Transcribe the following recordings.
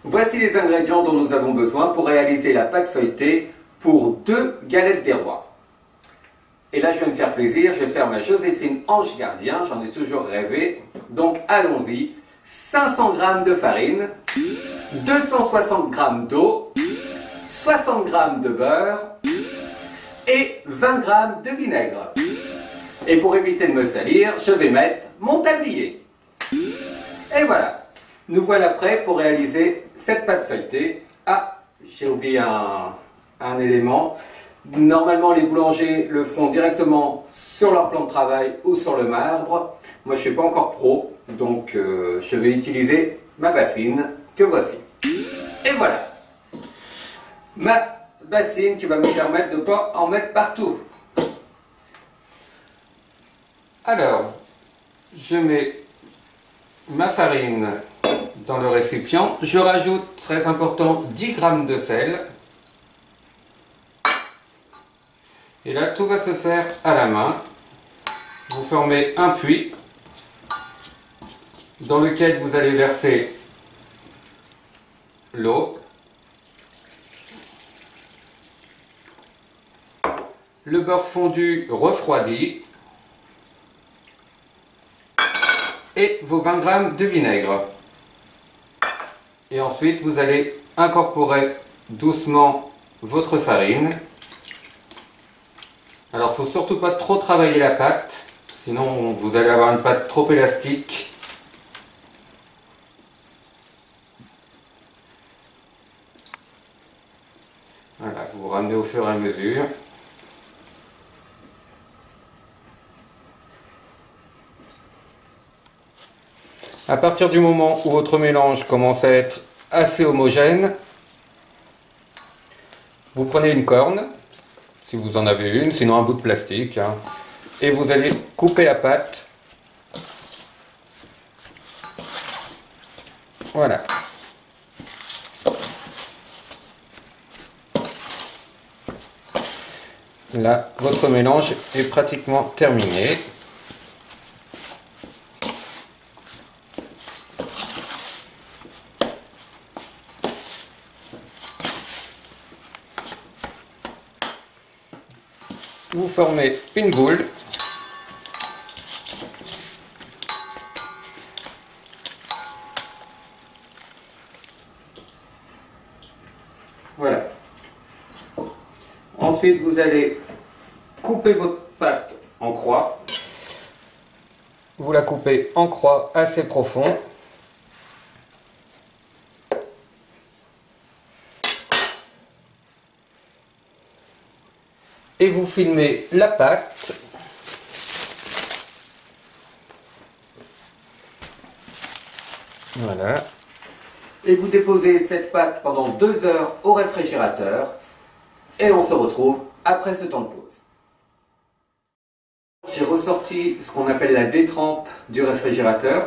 Voici les ingrédients dont nous avons besoin pour réaliser la pâte feuilletée pour 2 galettes des rois. Et là je vais me faire plaisir, je vais faire ma Joséphine Ange Gardien, j'en ai toujours rêvé. Donc allons-y, 500 g de farine, 260 g d'eau, 60 g de beurre et 20 g de vinaigre. Et pour éviter de me salir, je vais mettre mon tablier. Et voilà, nous voilà prêts pour réaliser cette pâte feuilletée. Ah, j'ai oublié un élément. Normalement, les boulangers le font directement sur leur plan de travail ou sur le marbre. Moi, je ne suis pas encore pro, donc je vais utiliser ma bassine que voici. Et voilà, ma bassine qui va me permettre de ne pas en mettre partout. Alors, je mets ma farine dans le récipient. Je rajoute, très important, 10 g de sel. Et là, tout va se faire à la main. Vous formez un puits dans lequel vous allez verser l'eau, le beurre fondu refroidi et vos 20 g de vinaigre. Et ensuite, vous allez incorporer doucement votre farine. Alors, il ne faut surtout pas trop travailler la pâte, sinon vous allez avoir une pâte trop élastique. Voilà, vous ramenez au fur et à mesure. À partir du moment où votre mélange commence à être assez homogène, vous prenez une corne, si vous en avez une, sinon un bout de plastique, hein, et vous allez couper la pâte. Voilà. Là, votre mélange est pratiquement terminé. Vous formez une boule. Voilà. Ensuite, vous allez couper votre pâte en croix. Vous la coupez en croix assez profond. Et vous filmez la pâte. Voilà. Et vous déposez cette pâte pendant 2 heures au réfrigérateur. Et on se retrouve après ce temps de pause. J'ai ressorti ce qu'on appelle la détrempe du réfrigérateur.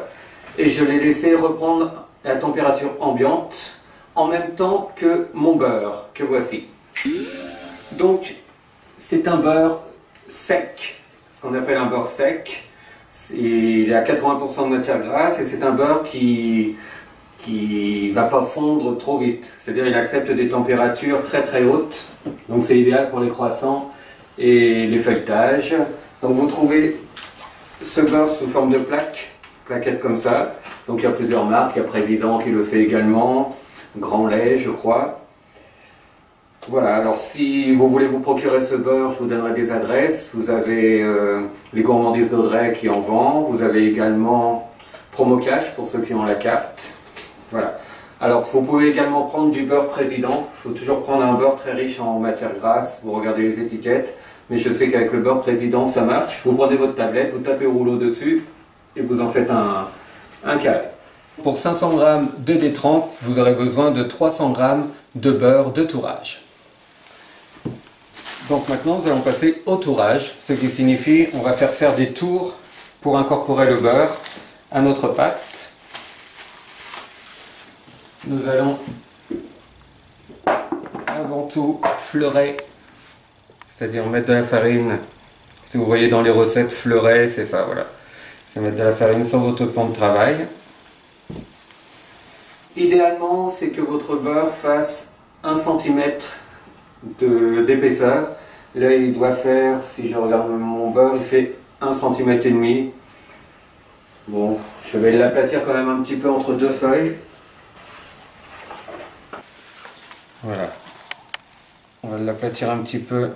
Et je l'ai laissé reprendre à la température ambiante en même temps que mon beurre, que voici. Donc, c'est un beurre sec, ce qu'on appelle un beurre sec. Il est à 80% de matière grasse et c'est un beurre qui va pas fondre trop vite. C'est-à-dire il accepte des températures très très hautes. Donc c'est idéal pour les croissants et les feuilletages. Donc vous trouvez ce beurre sous forme de plaquettes comme ça. Donc il y a plusieurs marques, il y a Président qui le fait également, Grand Lait je crois. Voilà, alors si vous voulez vous procurer ce beurre, je vous donnerai des adresses. Vous avez les gourmandises d'Audrey qui en vend. Vous avez également Promo Cash pour ceux qui ont la carte. Voilà. Alors vous pouvez également prendre du beurre Président. Il faut toujours prendre un beurre très riche en matière grasse. Vous regardez les étiquettes. Mais je sais qu'avec le beurre Président ça marche. Vous prenez votre tablette, vous tapez au rouleau dessus et vous en faites un carré. Pour 500 g de détrempe, vous aurez besoin de 300 g de beurre de tourrage. Donc maintenant, nous allons passer au tourrage, ce qui signifie on va faire des tours pour incorporer le beurre à notre pâte. Nous allons avant tout fleurer, c'est-à-dire mettre de la farine. Si vous voyez dans les recettes, fleurer, c'est ça, voilà. C'est mettre de la farine sur votre plan de travail. Idéalement, c'est que votre beurre fasse 1 cm d'épaisseur. Là, il doit faire, si je regarde mon beurre, il fait 1,5 cm. Bon, je vais l'aplatir quand même un petit peu entre deux feuilles. Voilà. On va l'aplatir un petit peu.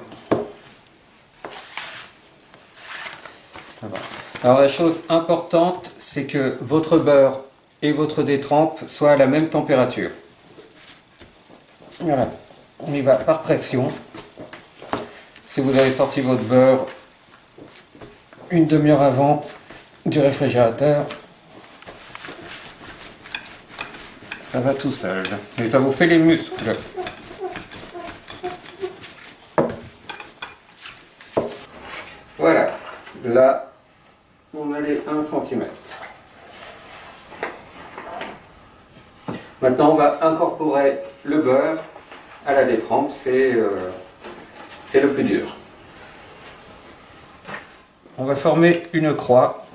Voilà. Alors la chose importante, c'est que votre beurre et votre détrempe soient à la même température. Voilà. On y va par pression. Si vous avez sorti votre beurre une demi-heure avant du réfrigérateur, ça va tout seul. Et ça vous fait les muscles. Voilà. Là, on a les 1 cm. Maintenant, on va incorporer le beurre à la détrempe. C'est le plus dur. On va former une croix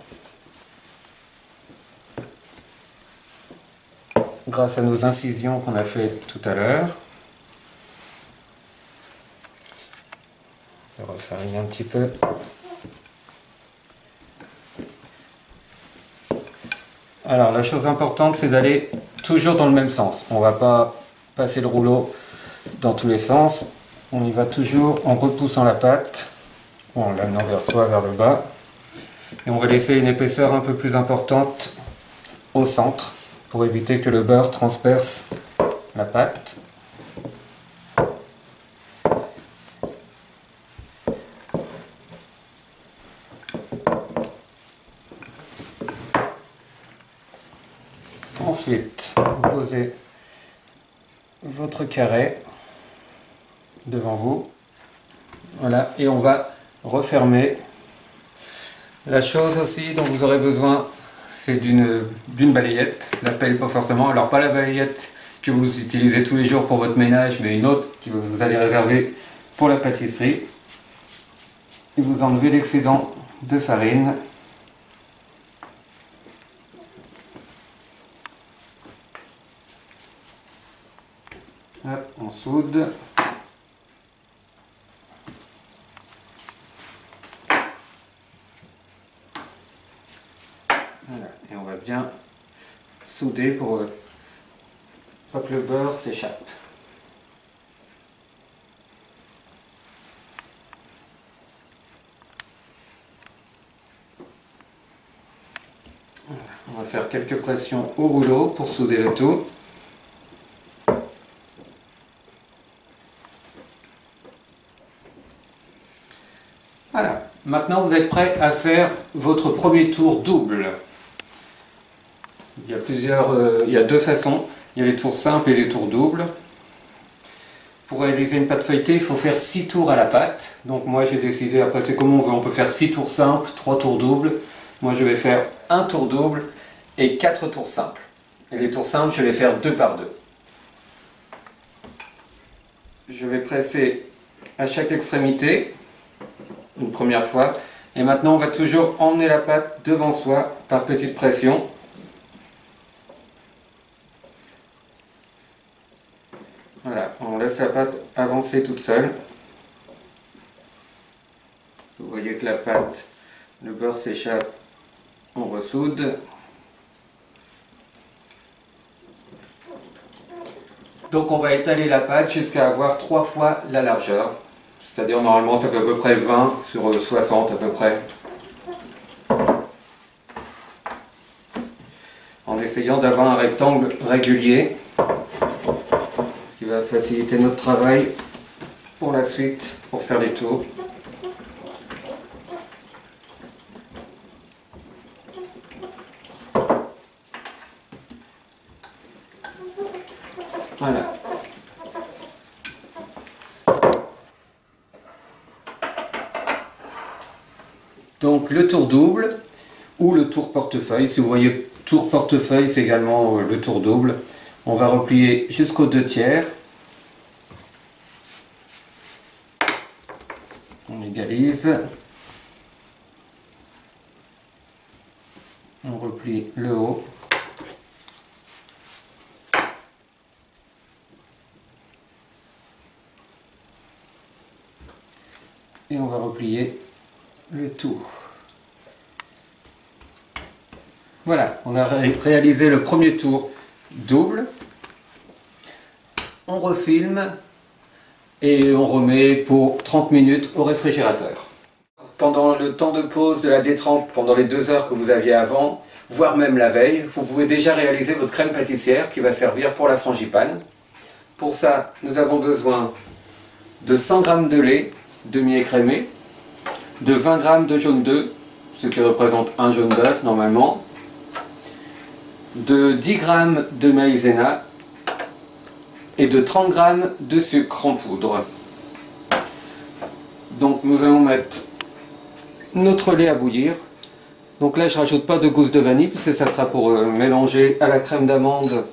grâce à nos incisions qu'on a fait tout à l'heure. Je vais refariner un petit peu. Alors la chose importante, c'est d'aller toujours dans le même sens. On ne va pas passer le rouleau dans tous les sens. On y va toujours en repoussant la pâte, ou en l'amenant vers soi, vers le bas. Et on va laisser une épaisseur un peu plus importante au centre pour éviter que le beurre transperce la pâte. Ensuite, vous posez votre carré devant vous. Voilà, et on va refermer. La chose aussi dont vous aurez besoin, c'est d'une balayette. La pelle pas forcément, alors pas la balayette que vous utilisez tous les jours pour votre ménage, mais une autre que vous allez réserver pour la pâtisserie. Et vous enlevez l'excédent de farine. Hop, on soude. Voilà, et on va bien souder pour pas que le beurre s'échappe. Voilà, on va faire quelques pressions au rouleau pour souder le tout. Voilà, maintenant vous êtes prêt à faire votre premier tour double. Il y a deux façons, il y a les tours simples et les tours doubles. Pour réaliser une pâte feuilletée, il faut faire 6 tours à la pâte. Donc moi j'ai décidé, après c'est comme on veut, on peut faire 6 tours simples, 3 tours doubles. Moi je vais faire un tour double et 4 tours simples. Et les tours simples, je vais faire 2 par 2. Je vais presser à chaque extrémité une première fois. Et maintenant on va toujours emmener la pâte devant soi par petite pression. Voilà, on laisse la pâte avancer toute seule. Vous voyez que la pâte, le beurre s'échappe, on ressoude. Donc on va étaler la pâte jusqu'à avoir 3 fois la largeur. C'est-à-dire normalement ça fait à peu près 20 sur 60 à peu près. En essayant d'avoir un rectangle régulier. Ce qui va faciliter notre travail pour la suite, pour faire les tours. Voilà. Donc le tour double ou le tour portefeuille. Si vous voyez tour portefeuille, c'est également le tour double. On va replier jusqu'aux 2/3. On égalise. On replie le haut. Et on va replier le tour. Voilà, on a réalisé le premier tour double. On refilme et on remet pour 30 minutes au réfrigérateur. Pendant le temps de pause de la détrempe, pendant les 2 heures que vous aviez avant, voire même la veille, vous pouvez déjà réaliser votre crème pâtissière qui va servir pour la frangipane. Pour ça, nous avons besoin de 100 g de lait demi-écrémé, de 20 g de jaune d'œuf, ce qui représente un jaune d'œuf normalement, de 10 g de maïzena et de 30 g de sucre en poudre. Donc nous allons mettre notre lait à bouillir. Donc là je rajoute pas de gousse de vanille puisque ça sera pour mélanger à la crème d'amande.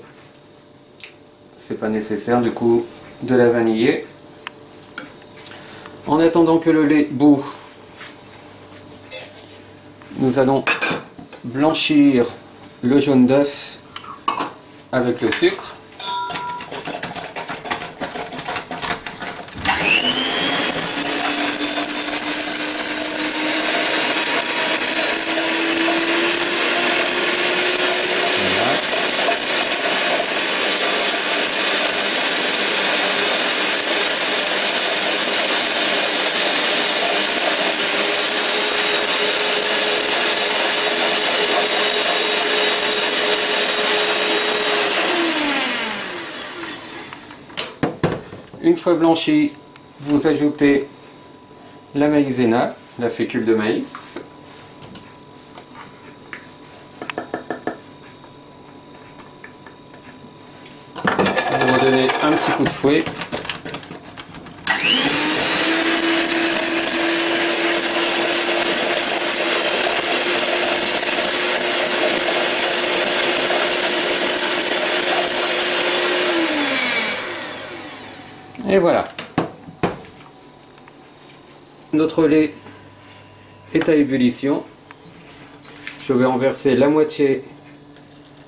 C'est pas nécessaire du coup de la vaniller. En attendant que le lait bout, nous allons blanchir le jaune d'œuf avec le sucre. Une fois blanchi, vous ajoutez la maïzena, la fécule de maïs. Vous redonnez un petit coup de fouet. Et voilà. Notre lait est à ébullition. Je vais en verser la moitié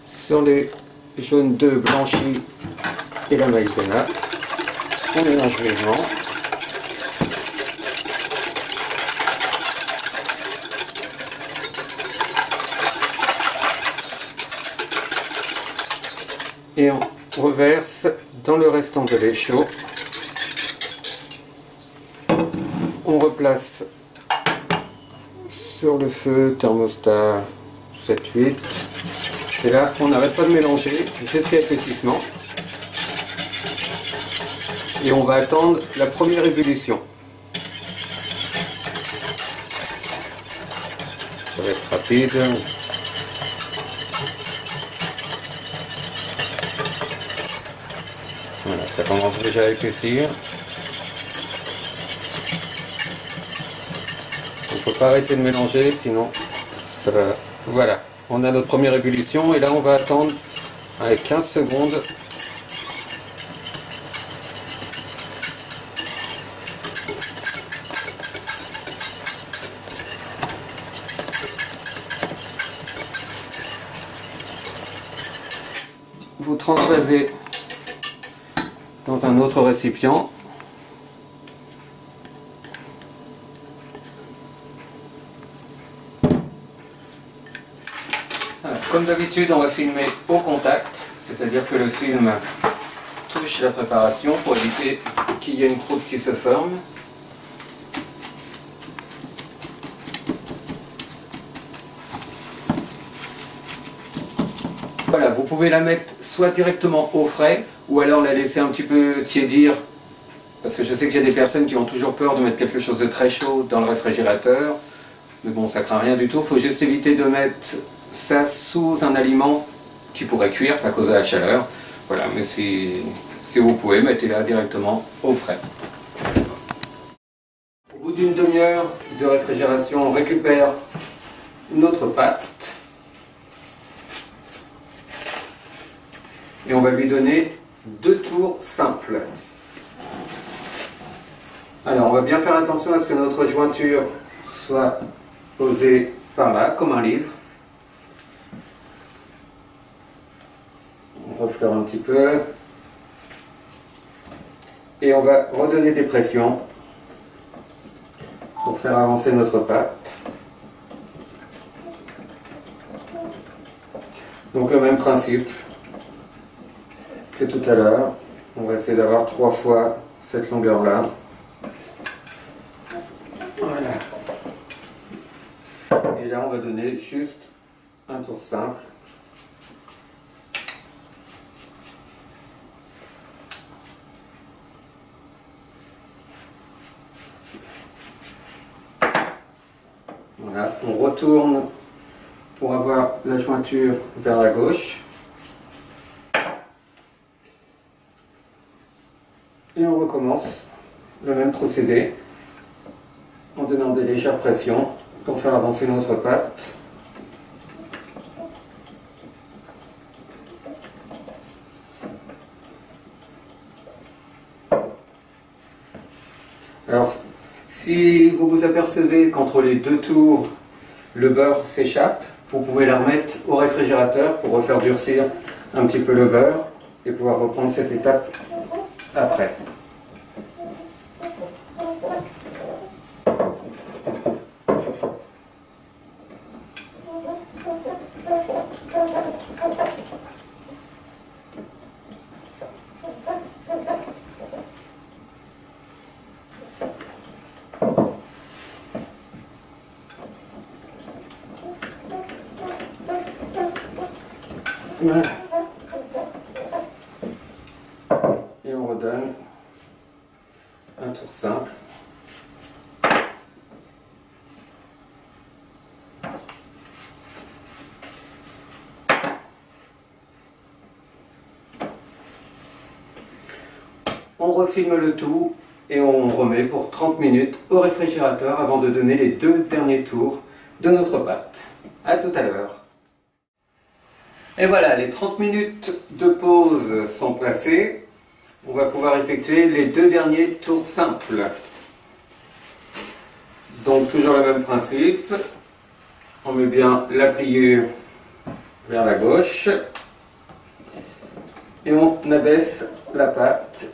sur les jaunes d'œufs blanchis et la maïzena. On mélange vivement. Et on reverse dans le restant de lait chaud. On replace sur le feu thermostat 7-8 et là on n'arrête pas de mélanger jusqu'à épaississement et on va attendre la première ébullition. Ça va être rapide. Voilà, ça commence déjà à épaissir. Il ne faut pas arrêter de mélanger, sinon ça va... Voilà, on a notre première ébullition et là on va attendre avec 15 secondes. Vous transvasez dans un autre récipient. Comme d'habitude, on va filmer au contact, c'est-à-dire que le film touche la préparation pour éviter qu'il y ait une croûte qui se forme. Voilà, vous pouvez la mettre soit directement au frais, ou alors la laisser un petit peu tiédir, parce que je sais qu'il y a des personnes qui ont toujours peur de mettre quelque chose de très chaud dans le réfrigérateur, mais bon, ça craint rien du tout, il faut juste éviter de mettre ça sous un aliment qui pourrait cuire à cause de la chaleur. Voilà, mais si vous pouvez, mettez-la directement au frais. Au bout d'une demi-heure de réfrigération, on récupère notre pâte et on va lui donner 2 tours simples. Alors on va bien faire attention à ce que notre jointure soit posée par là, comme un livre. On refleure un petit peu. Et on va redonner des pressions pour faire avancer notre pâte. Donc le même principe que tout à l'heure. On va essayer d'avoir 3 fois cette longueur-là. Voilà. Et là, on va donner juste un tour simple. Voilà, on retourne pour avoir la jointure vers la gauche. Et on recommence le même procédé en donnant des légères pressions pour faire avancer notre pâte. Alors, si vous vous apercevez qu'entre les 2 tours, le beurre s'échappe, vous pouvez la remettre au réfrigérateur pour refaire durcir un petit peu le beurre et pouvoir reprendre cette étape après. Voilà. Et on redonne un tour simple. On refilme le tout et on remet pour 30 minutes au réfrigérateur avant de donner les 2 derniers tours de notre pâte. A tout à l'heure. Et voilà, les 30 minutes de pause sont passées. On va pouvoir effectuer les 2 derniers tours simples. Donc toujours le même principe. On met bien la pliure vers la gauche. Et on abaisse la pâte.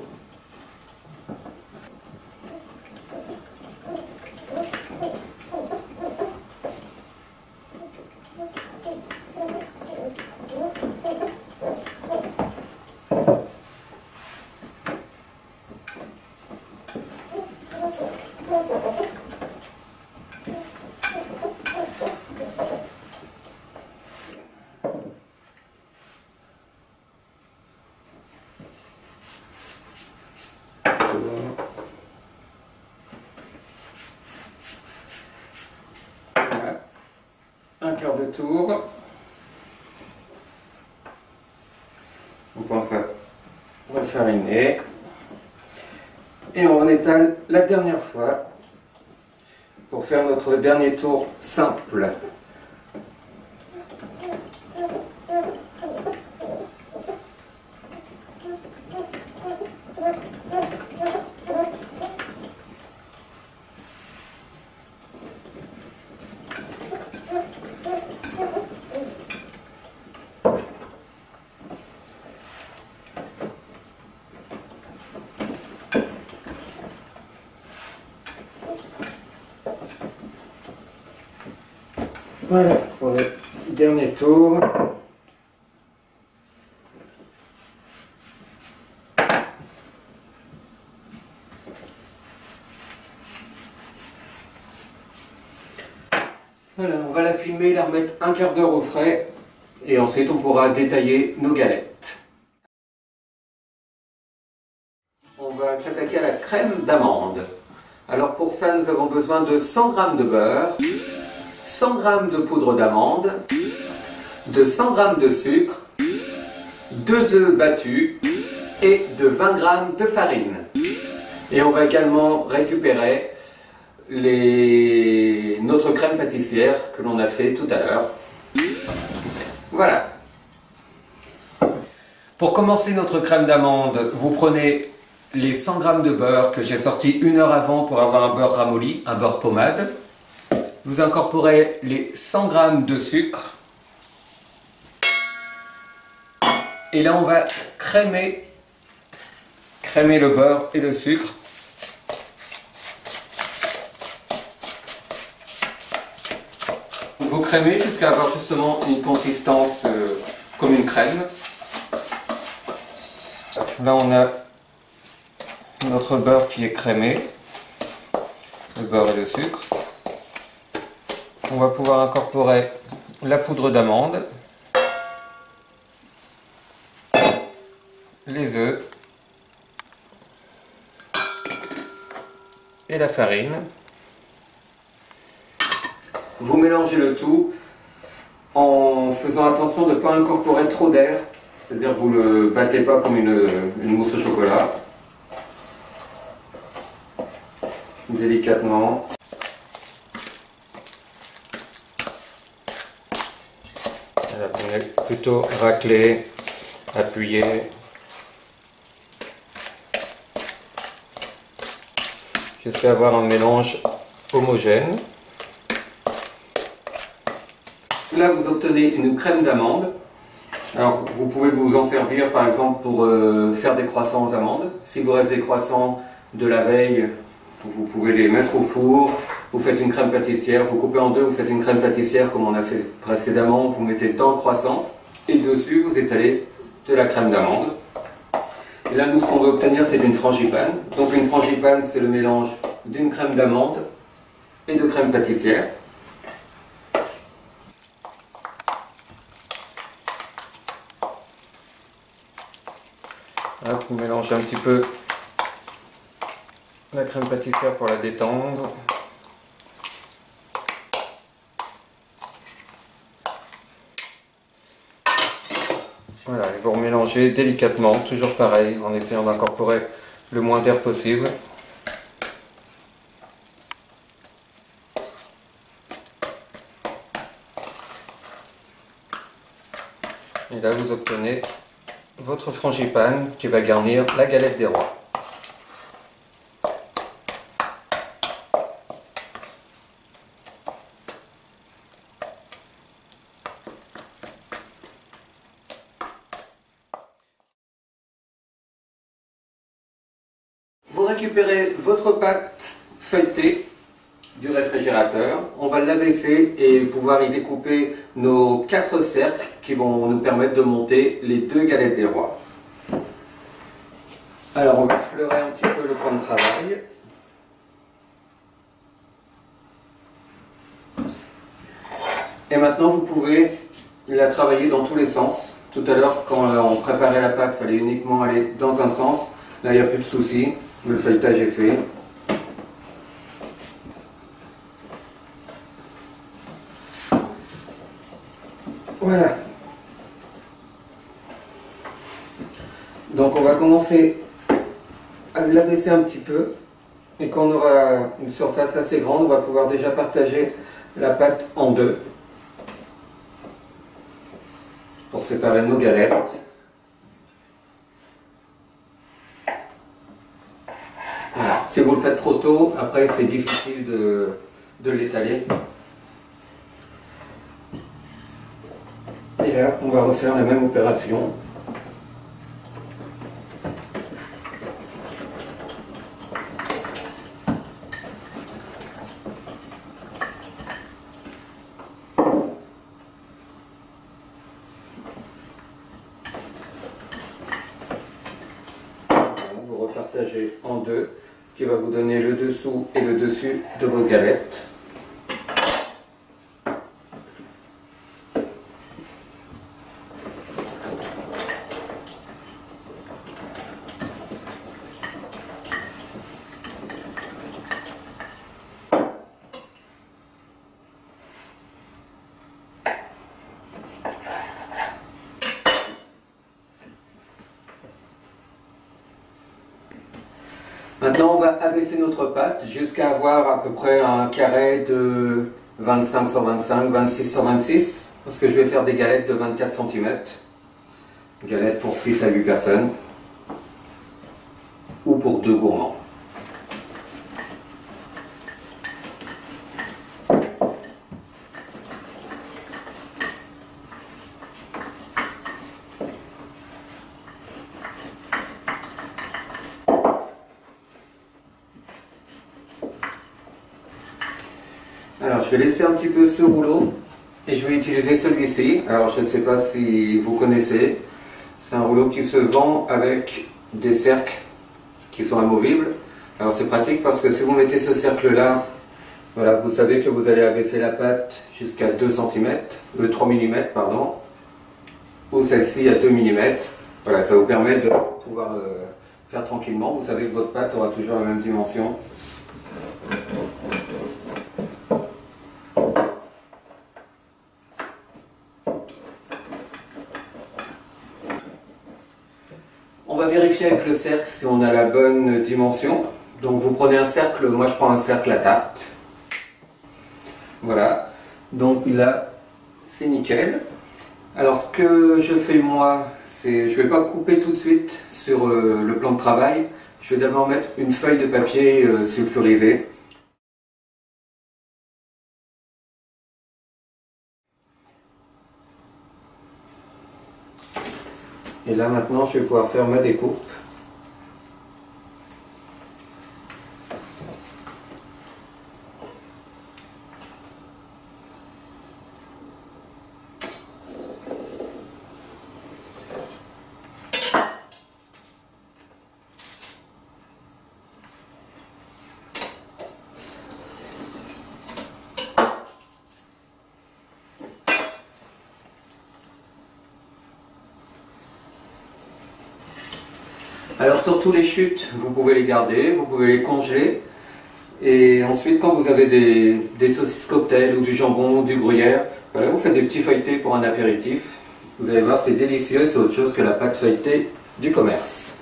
Voilà. Un quart de tour. On pense à refariner. Et on étale la dernière fois pour faire notre dernier tour simple. Voilà pour le dernier tour. Voilà, on va la filmer, la remettre un quart d'heure au frais et ensuite on pourra détailler nos galettes. On va s'attaquer à la crème d'amande. Alors pour ça nous avons besoin de 100 g de beurre, 100 g de poudre d'amande, de 100 g de sucre, 2 œufs battus et de 20 g de farine. Et on va également récupérer notre crème pâtissière que l'on a fait tout à l'heure. Voilà. Pour commencer notre crème d'amande, vous prenez les 100 g de beurre que j'ai sorti 1 heure avant pour avoir un beurre ramolli, un beurre pommade. Vous incorporez les 100 g de sucre. Et là on va crémer le beurre et le sucre. vous crémez jusqu'à avoir justement une consistance comme une crème. Là on a notre beurre qui est crémé, le beurre et le sucre. On va pouvoir incorporer la poudre d'amande, les œufs et la farine. Vous mélangez le tout en faisant attention de ne pas incorporer trop d'air, c'est-à-dire que vous ne le battez pas comme une mousse au chocolat. Délicatement. Voilà, on est plutôt raclé, appuyé. Jusqu'à avoir un mélange homogène. Là, vous obtenez une crème d'amande. Alors, vous pouvez vous en servir par exemple pour faire des croissants aux amandes. Si vous reste des croissants de la veille, vous pouvez les mettre au four. Vous faites une crème pâtissière, vous coupez en deux, vous faites une crème pâtissière comme on a fait précédemment. Vous mettez dans le croissant et dessus, vous étalez de la crème d'amande. Et là, nous, ce qu'on veut obtenir, c'est une frangipane. Donc, une frangipane, c'est le mélange d'une crème d'amande et de crème pâtissière. Hop, on mélange un petit peu la crème pâtissière pour la détendre. Voilà, et vous remélangez délicatement, toujours pareil, en essayant d'incorporer le moins d'air possible. Et là, vous obtenez votre frangipane qui va garnir la galette des rois. Vous récupérez votre pâte feuilletée du réfrigérateur, on va l'abaisser et pouvoir y découper nos 4 cercles qui vont nous permettre de monter les 2 galettes des rois. Alors on va fleurer un petit peu le plan de travail. Et maintenant vous pouvez la travailler dans tous les sens. Tout à l'heure quand on préparait la pâte, il fallait uniquement aller dans un sens. Là il n'y a plus de souci, le feuilletage est fait. Voilà. Donc on va commencer à l'abaisser un petit peu. Et quand on aura une surface assez grande, on va pouvoir déjà partager la pâte en deux. Pour séparer nos galettes. Voilà. Si vous le faites trop tôt, après c'est difficile de l'étaler. Et là, on va refaire la même opération. Vous repartagez en deux, ce qui va vous donner le dessous et le dessus de vos galettes. Maintenant, on va abaisser notre pâte jusqu'à avoir à peu près un carré de 25 sur 25, 26 sur 26, parce que je vais faire des galettes de 24 cm. Galettes pour 6 à 8 personnes, ou pour 2 gourmands. Alors je vais laisser un petit peu ce rouleau Et je vais utiliser celui-ci. Alors je ne sais pas si vous connaissez. C'est un rouleau qui se vend avec des cercles qui sont amovibles. Alors c'est pratique parce que si vous mettez ce cercle-là, voilà, vous savez que vous allez abaisser la pâte jusqu'à 2 cm, 3 mm, pardon, ou celle-ci à 2 mm. Voilà, ça vous permet de pouvoir faire tranquillement. Vous savez que votre pâte aura toujours la même dimension. On va vérifier avec le cercle si on a la bonne dimension. Donc vous prenez un cercle, moi je prends un cercle à tarte. Voilà, donc là c'est nickel. Alors ce que je fais moi, c'est je ne vais pas couper tout de suite sur le plan de travail. Je vais d'abord mettre une feuille de papier sulfurisé. Et là maintenant je vais pouvoir faire ma découpe. Alors sur les chutes, vous pouvez les garder, vous pouvez les congeler. Et ensuite, quand vous avez des saucisses cocktail ou du jambon ou du gruyère, voilà, vous faites des petits feuilletés pour un apéritif. Vous allez voir, c'est délicieux, c'est autre chose que la pâte feuilletée du commerce.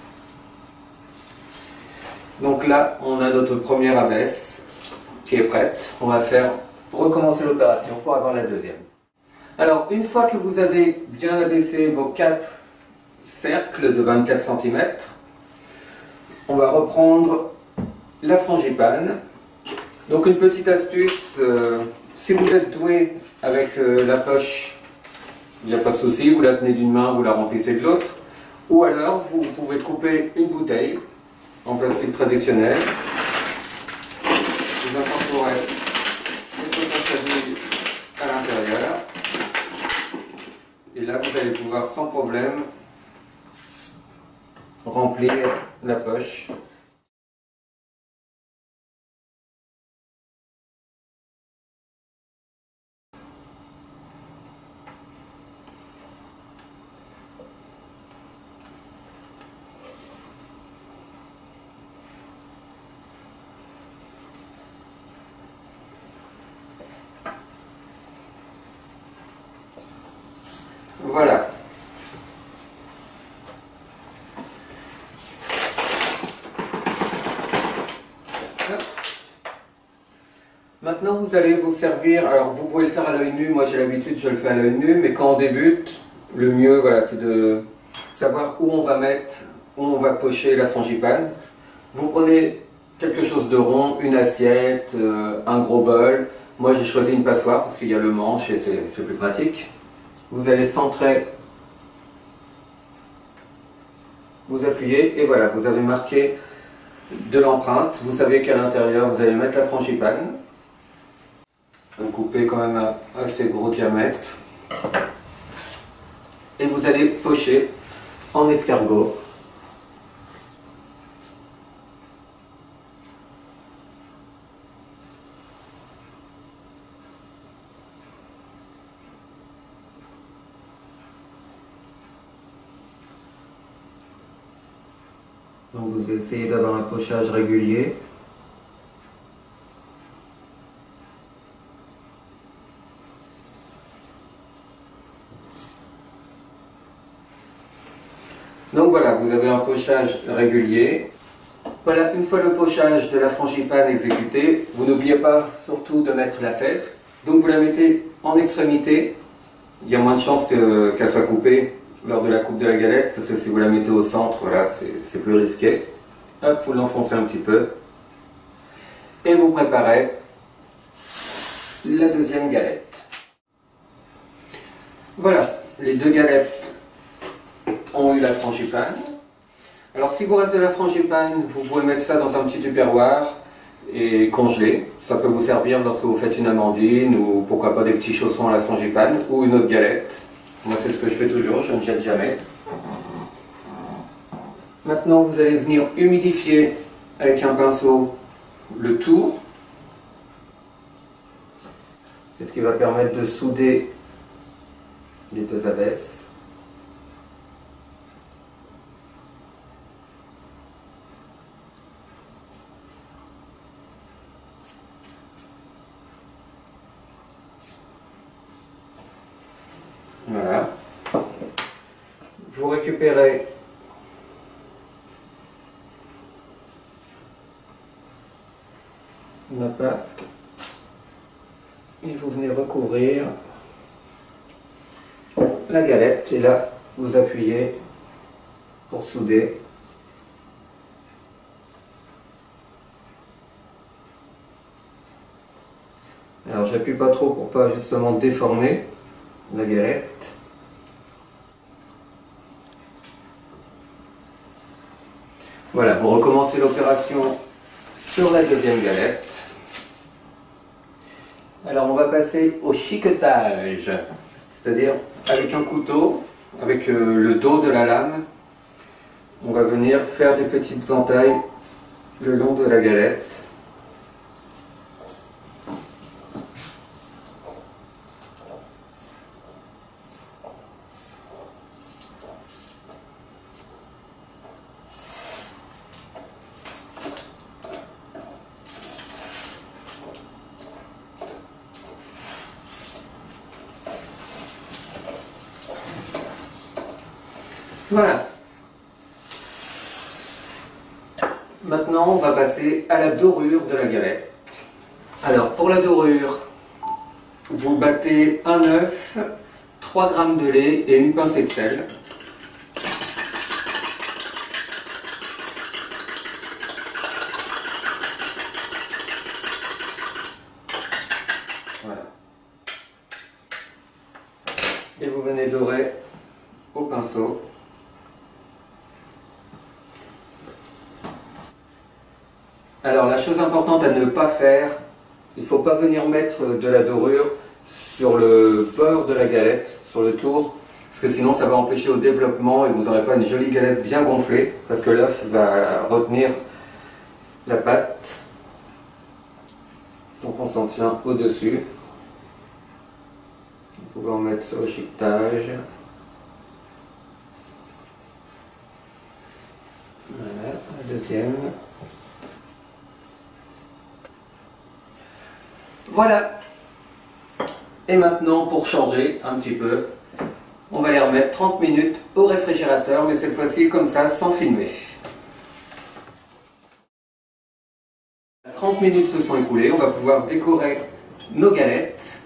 Donc là, on a notre première abaisse qui est prête. On va recommencer l'opération pour avoir la deuxième. Alors, une fois que vous avez bien abaissé vos 4 cercles de 24 cm, on va reprendre la frangipane. Donc une petite astuce, si vous êtes doué avec la poche, il n'y a pas de souci, vous la tenez d'une main, vous la remplissez de l'autre. Ou alors vous pouvez couper une bouteille en plastique traditionnel. Vous incorporez une potage d'huile à l'intérieur. Et là vous allez pouvoir sans problème remplir la poche. Voilà. Maintenant vous allez vous servir, alors vous pouvez le faire à l'œil nu, moi j'ai l'habitude, je le fais à l'œil nu, mais quand on débute, le mieux voilà, c'est de savoir où on va mettre, où on va pocher la frangipane. Vous prenez quelque chose de rond, une assiette, un gros bol. Moi j'ai choisi une passoire parce qu'il y a le manche et c'est plus pratique. Vous allez centrer, vous appuyez et voilà, vous avez marqué de l'empreinte. Vous savez qu'à l'intérieur vous allez mettre la frangipane. Vous coupez quand même un assez gros diamètre. Et vous allez pocher en escargot. Donc vous essayez d'avoir un pochage régulier. Donc voilà, vous avez un pochage régulier. Voilà, une fois le pochage de la frangipane exécuté, vous n'oubliez pas surtout de mettre la fève. Donc vous la mettez en extrémité. Il y a moins de chances qu'elle soit coupée lors de la coupe de la galette, parce que si vous la mettez au centre, voilà, c'est plus risqué. Hop, vous l'enfoncez un petit peu. Et vous préparez la deuxième galette. Voilà, les deux galettes ont eu la frangipane. Alors si vous reste de la frangipane, vous pouvez mettre ça dans un petit tupperware et congelé. Ça peut vous servir lorsque vous faites une amandine ou pourquoi pas des petits chaussons à la frangipane ou une autre galette. Moi c'est ce que je fais toujours, je ne jette jamais. Maintenant vous allez venir humidifier avec un pinceau le tour. C'est ce qui va permettre de souder les deux abaisses. Voilà. Vous récupérez la pâte et vous venez recouvrir la galette et là vous appuyez pour souder. Alors j'appuie pas trop pour pas justement déformer la galette. Voilà, vous recommencez l'opération sur la deuxième galette. Alors on va passer au chiquetage, c'est-à-dire avec un couteau, avec le dos de la lame, on va venir faire des petites entailles le long de la galette. Voilà. Maintenant, on va passer à la dorure de la galette. Alors, pour la dorure, vous battez un œuf, 3 g de lait et une pincée de sel. Voilà. Et vous venez dorer au pinceau. Alors la chose importante à ne pas faire, il ne faut pas venir mettre de la dorure sur le bord de la galette, sur le tour, parce que sinon ça va empêcher au développement et vous n'aurez pas une jolie galette bien gonflée, parce que l'œuf va retenir la pâte. Donc on s'en tient au-dessus. Vous pouvez en mettre sur le chiquetage. Voilà, la deuxième. Voilà. Et maintenant, pour changer un petit peu, on va les remettre 30 minutes au réfrigérateur, mais cette fois-ci comme ça, sans filmer. 30 minutes se sont écoulées, on va pouvoir décorer nos galettes.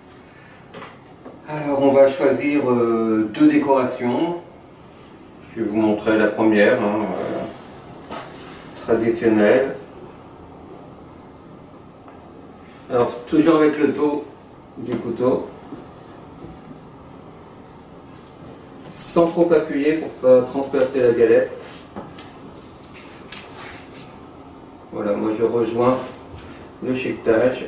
Alors on va choisir deux décorations. Je vais vous montrer la première, traditionnelle. Alors toujours avec le dos du couteau, sans trop appuyer pour ne pas transpercer la galette. Voilà, moi je rejoins le chiquetage.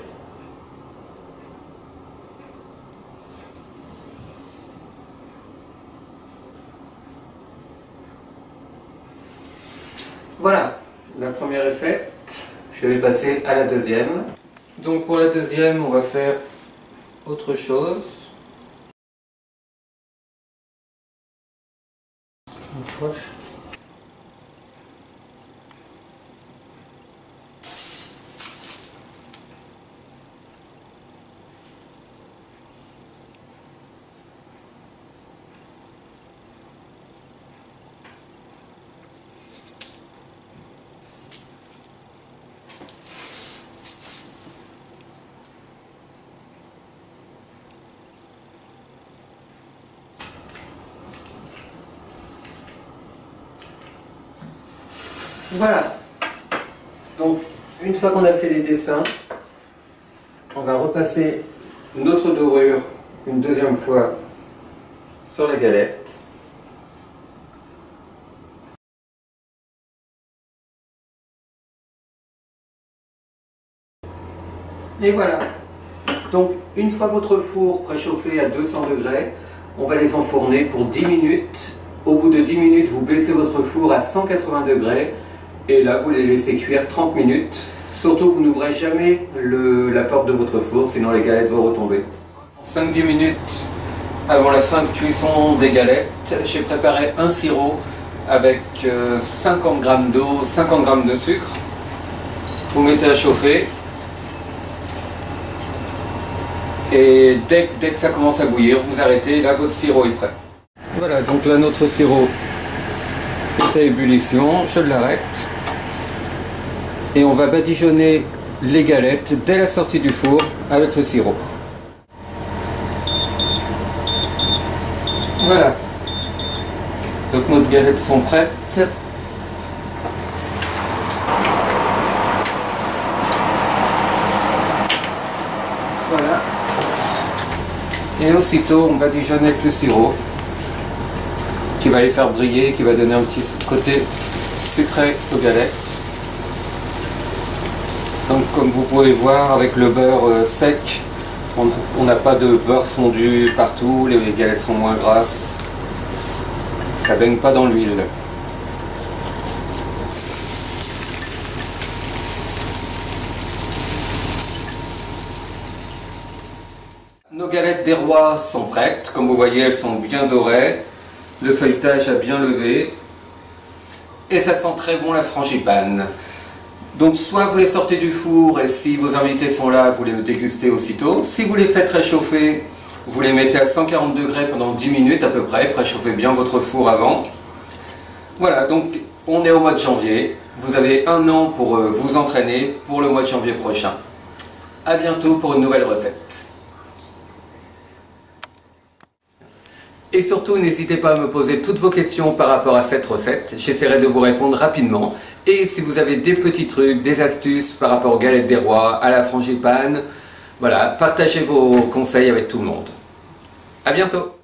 Voilà, la première est faite. Je vais passer à la deuxième. Donc pour la deuxième, on va faire autre chose. Une poche. Voilà. Donc, une fois qu'on a fait les dessins, on va repasser notre dorure une deuxième fois sur la galette. Et voilà. Donc une fois votre four préchauffé à 200 degrés, on va les enfourner pour 10 minutes. Au bout de 10 minutes, vous baissez votre four à 180 degrés et là vous les laissez cuire 30 minutes. Surtout, vous n'ouvrez jamais la porte de votre four, sinon les galettes vont retomber. 5-10 minutes avant la fin de cuisson des galettes, j'ai préparé un sirop avec 50 g d'eau, 50 g de sucre. Vous mettez à chauffer et dès que ça commence à bouillir, vous arrêtez, là votre sirop est prêt. Voilà, donc là notre sirop est à ébullition, je l'arrête. Et on va badigeonner les galettes dès la sortie du four avec le sirop. Voilà. Donc nos galettes sont prêtes. Voilà. Et aussitôt on badigeonne avec le sirop qui va les faire briller, qui va donner un petit côté sucré aux galettes. Donc comme vous pouvez voir, avec le beurre sec, on n'a pas de beurre fondu partout, les galettes sont moins grasses, ça ne baigne pas dans l'huile. Nos galettes des rois sont prêtes, comme vous voyez elles sont bien dorées, le feuilletage a bien levé et ça sent très bon la frangipane. Donc soit vous les sortez du four et si vos invités sont là, vous les dégustez aussitôt. Si vous les faites réchauffer, vous les mettez à 140 degrés pendant 10 minutes à peu près. Préchauffez bien votre four avant. Voilà, donc on est au mois de janvier. Vous avez un an pour vous entraîner pour le mois de janvier prochain. A bientôt pour une nouvelle recette. Et surtout, n'hésitez pas à me poser toutes vos questions par rapport à cette recette. J'essaierai de vous répondre rapidement. Et si vous avez des petits trucs, des astuces par rapport aux galettes des rois, à la frangipane, voilà, partagez vos conseils avec tout le monde. À bientôt!